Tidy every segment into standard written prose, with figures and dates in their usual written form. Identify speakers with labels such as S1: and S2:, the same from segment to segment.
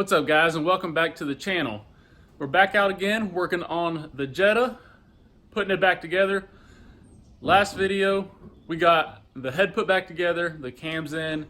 S1: What's up, guys, and welcome back to the channel. We're back out again working on the Jetta, putting it back together. Last video we got the head put back together, the cams in,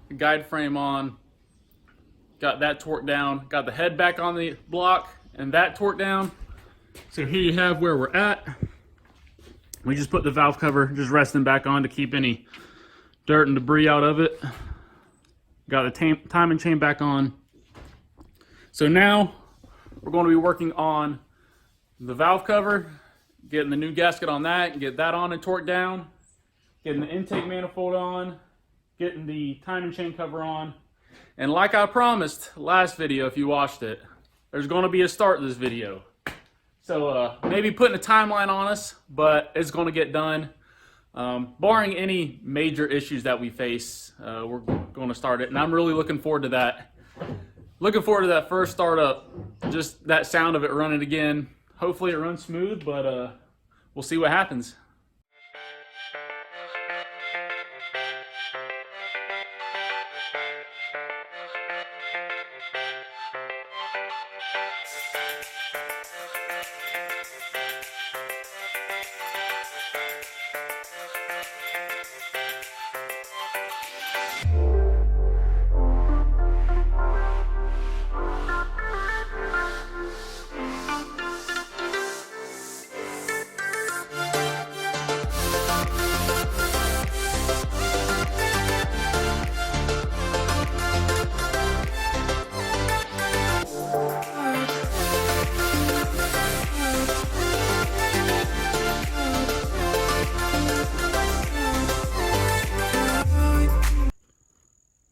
S1: the guide frame on, got that torqued down, got the head back on the block and that torqued down. So here you have where we're at. We just put the valve cover just resting back on to keep any dirt and debris out of it. Got the timing chain back on. So now we're going to be working on the valve cover, getting the new gasket on that, get that on and torqued down, getting the intake manifold on, getting the timing chain cover on. And like I promised last video, if you watched it, there's going to be a start to this video. So maybe putting a timeline on us, but it's going to get done. Barring any major issues that we face, we're going to start it. And I'm really looking forward to that. Looking forward to that first startup, just that sound of it running again. Hopefully it runs smooth, but we'll see what happens.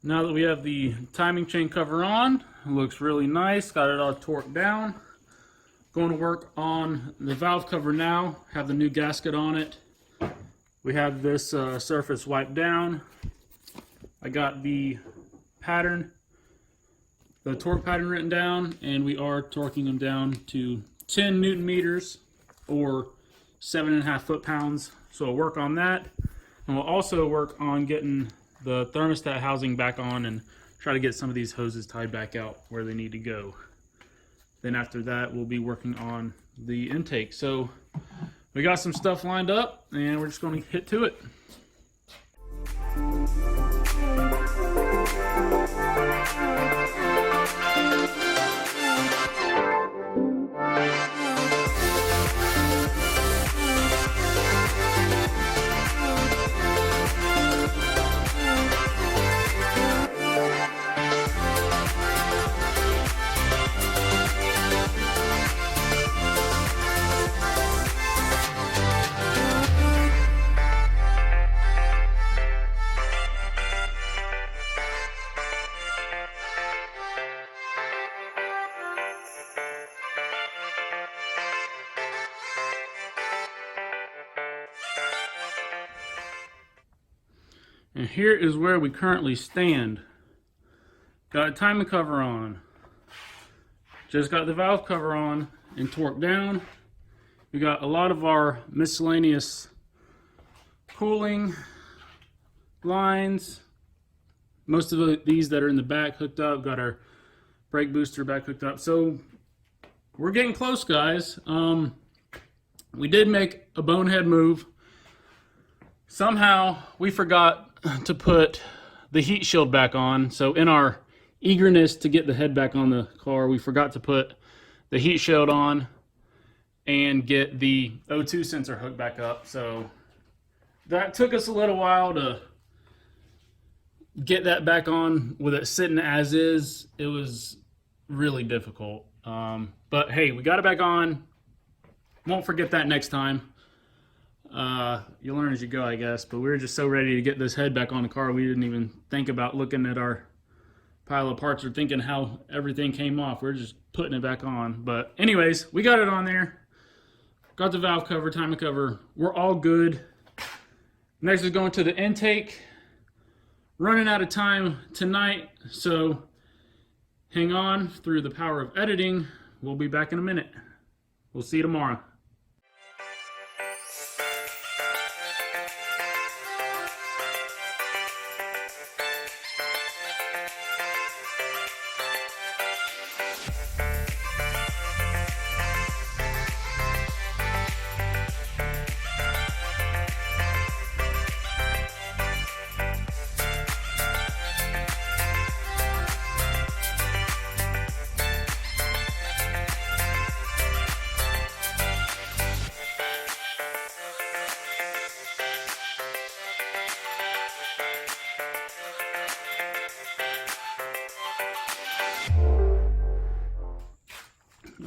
S1: Now that we have the timing chain cover on, it looks really nice, got it all torqued down. Going to work on the valve cover now, have the new gasket on it. We have this surface wiped down. I got the pattern, the torque pattern written down, and we are torquing them down to 10 Newton meters or 7.5 foot-pounds. So we'll work on that, and we'll also work on getting the thermostat housing back on and try to get some of these hoses tied back out where they need to go. Then after that, we'll be working on the intake. So we got some stuff lined up and we're just going to hit to it. And here is where we currently stand. Got a timing cover on. Just got the valve cover on and torqued down. We got a lot of our miscellaneous cooling lines. Most of these that are in the back hooked up. Got our brake booster back hooked up. So we're getting close, guys. We did make a bonehead move. Somehow we forgot to put the heat shield back on. So in our eagerness to get the head back on the car, we forgot to put the heat shield on and get the O2 sensor hooked back up. So that took us a little while to get that back on with it sitting as is. It was really difficult. But hey, we got it back on. Won't forget that next time. You learn as you go, I guess, but we were just so ready to get this head back on the car, we didn't even think about looking at our pile of parts or thinking how everything came off. We're just putting it back on. But anyways, we got it on there. Got the valve cover, timing cover. We're all good. Next is going to the intake. Running out of time tonight, so hang on through the power of editing. We'll be back in a minute. We'll see you tomorrow.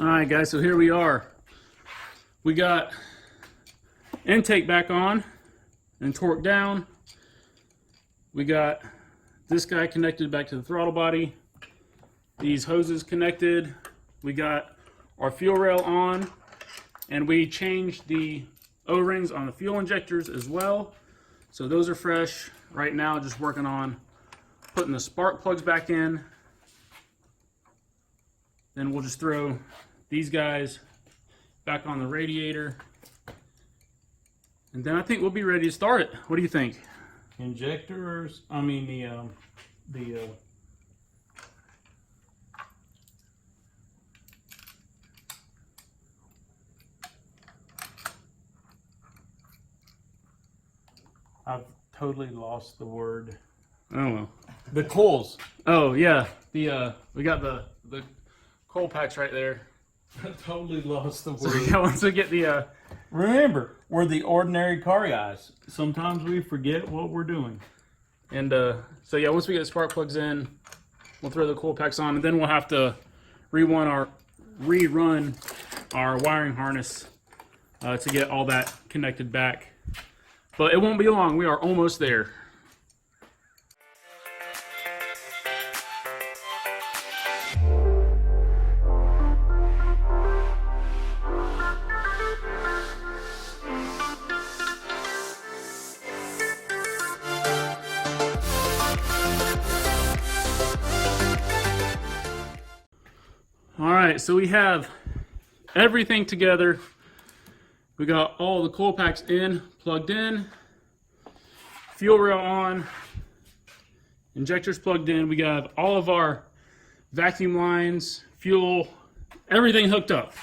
S1: All right, guys, so here we are. We got intake back on and torque down. We got this guy connected back to the throttle body. These hoses connected. We got our fuel rail on, and we changed the O-rings on the fuel injectors as well. So those are fresh. Right now, just working on putting the spark plugs back in. Then we'll just throw these guys back on the radiator. And then I think we'll be ready to start it. What do you think?
S2: Injectors, I mean I've totally lost the word.
S1: Oh well.
S2: The coils.
S1: Oh yeah. The we got the coal packs right there.
S2: I totally lost the word.
S1: So yeah, once we get the
S2: Remember, we're the ordinary car guys. Sometimes we forget what we're doing.
S1: and so yeah, once we get the spark plugs in, we'll throw the coil packs on, and then we'll have to rerun our wiring harness to get all that connected back. But it won't be long. We are almost there. All right, so we have everything together. We got all the coil packs in, plugged in, fuel rail on, injectors plugged in. We got all of our vacuum lines, fuel, everything hooked up.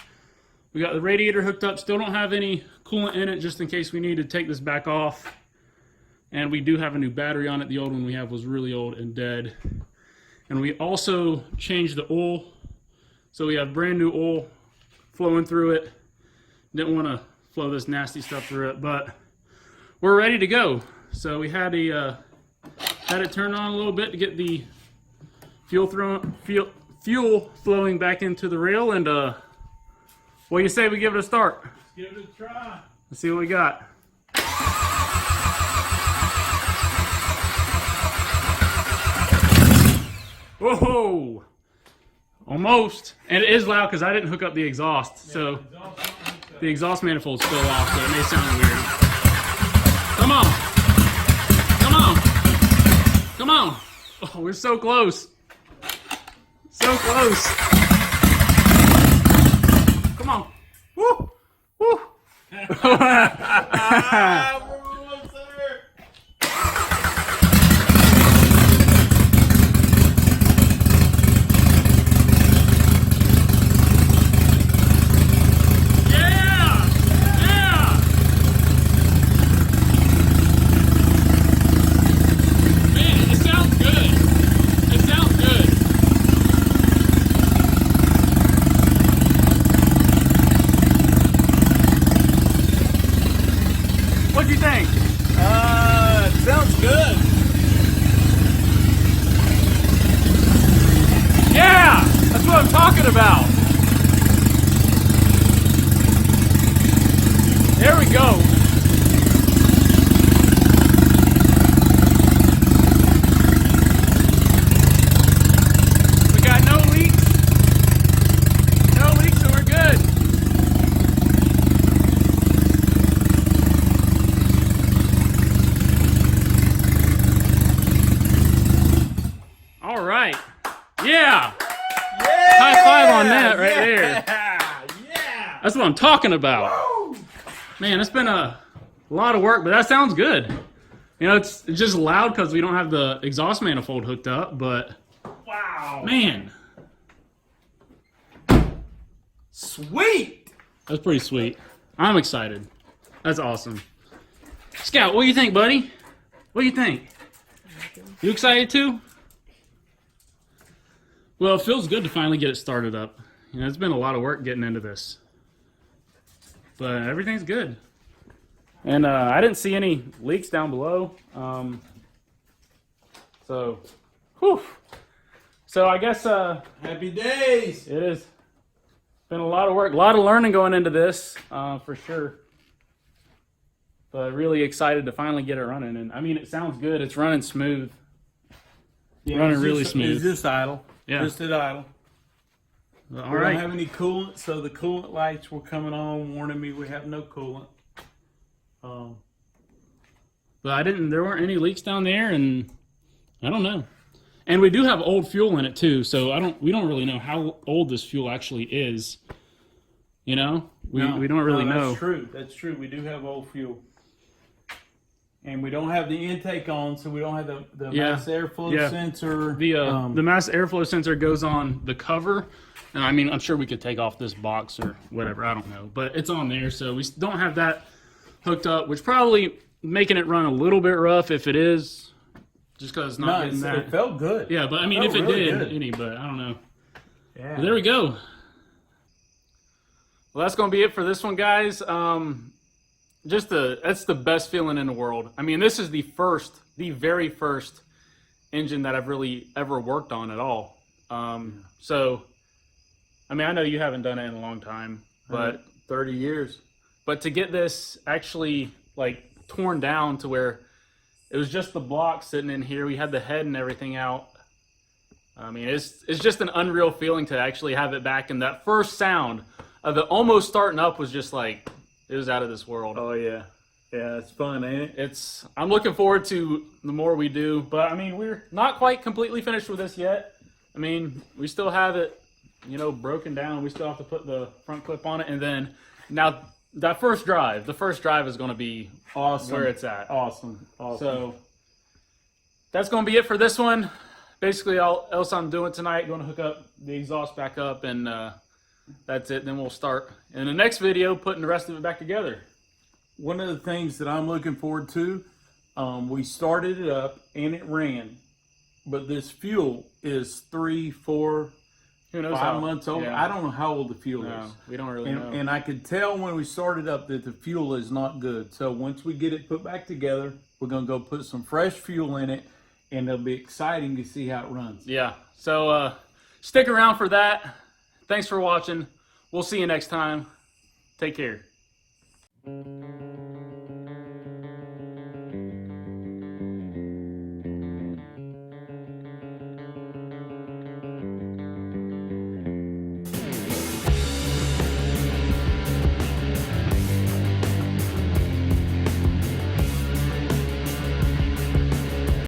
S1: We got the radiator hooked up. Still don't have any coolant in it, just in case we need to take this back off. And we do have a new battery on it. The old one we have was really old and dead. And we also changed the oil. So we have brand new oil flowing through it. Didn't want to flow this nasty stuff through it, but we're ready to go. So we had it turned on a little bit to get the fuel flowing back into the rail. And what do you say we give it a start?
S2: Let's give it a try.
S1: Let's see what we got. Whoa! Almost. And it is loud because I didn't hook up the exhaust. So the exhaust manifold's still off, so it may sound weird. Come on. Come on. Come on. Oh, we're so close. So close. Come on. Woo. Woo. What do you think?
S2: It sounds good.
S1: Yeah, that's what I'm talking about. There we go. We got no leaks. No leaks, so we're good. All right. Yeah. High five on that right there.
S2: Yeah.
S1: That's what I'm talking about.
S2: Woo.
S1: Man, it's been a lot of work, but that sounds good. You know, it's just loud because we don't have the exhaust manifold hooked up, but
S2: Wow.
S1: man,
S2: Sweet.
S1: that's pretty sweet. I'm excited. That's awesome. Scout, what do you think, buddy? What do you think? You excited too? Well, it feels good to finally get it started up. You know, it's been a lot of work getting into this. But everything's good. And I didn't see any leaks down below. So, whew. So I guess
S2: Happy days.
S1: it is. been a lot of work, a lot of learning going into this, for sure. But really excited to finally get it running. And I mean, it sounds good. It's running smooth.
S2: Yeah,
S1: Running really smooth.
S2: It's just idle.
S1: Yeah.
S2: Just at idle.
S1: All
S2: We
S1: right.
S2: don't have any coolant, so the coolant lights were coming on, warning me we have no coolant.
S1: But there weren't any leaks down there, and I don't know. And we do have old fuel in it too, so we don't really know how old this fuel actually is. You know, we don't really know.
S2: That's true. That's true. We do have old fuel, and we don't have the intake on, so we don't have the mass airflow sensor.
S1: The mass airflow sensor goes on the cover, and I mean, I'm sure we could take off this box or whatever. I don't know, but it's on there, so we don't have that hooked up, which probably making it run a little bit rough if it is, just because it's not getting that.
S2: It felt good.
S1: Yeah, but I mean, if it
S2: really
S1: did, but I don't know.
S2: Yeah.
S1: But there we go. Well, that's going to be it for this one, guys. That's the best feeling in the world. I mean, this is the very first engine that I've really ever worked on at all. So, I mean, I know you haven't done it in a long time, but
S2: 30 years.
S1: But to get this actually like torn down to where it was just the block sitting in here, we had the head and everything out. I mean, it's just an unreal feeling to actually have it back, and that first sound of it almost starting up was just like, it was out of this world.
S2: Oh yeah, yeah, it's fun, ain't it?
S1: I'm looking forward to the more we do, but I mean, we're not quite completely finished with this yet. I mean, we still have it, broken down. We still have to put the front clip on it, and then now the first drive is going to be
S2: Awesome.
S1: where it's at.
S2: Awesome.
S1: So that's going to be it for this one. Basically, all else I'm doing tonight, going to hook up the exhaust back up, and that's it. Then we'll start in the next video putting the rest of it back together.
S2: One of the things that I'm looking forward to, we started it up and it ran, but this fuel is 3, 4,
S1: Who knows
S2: 5 months old.
S1: Yeah.
S2: I don't know how old the fuel is.
S1: We don't really know.
S2: And I could tell when we started up that the fuel is not good. So once we get it put back together, we're going to go put some fresh fuel in it, and it'll be exciting to see how it runs.
S1: Yeah. So stick around for that. Thanks for watching. We'll see you next time. Take care.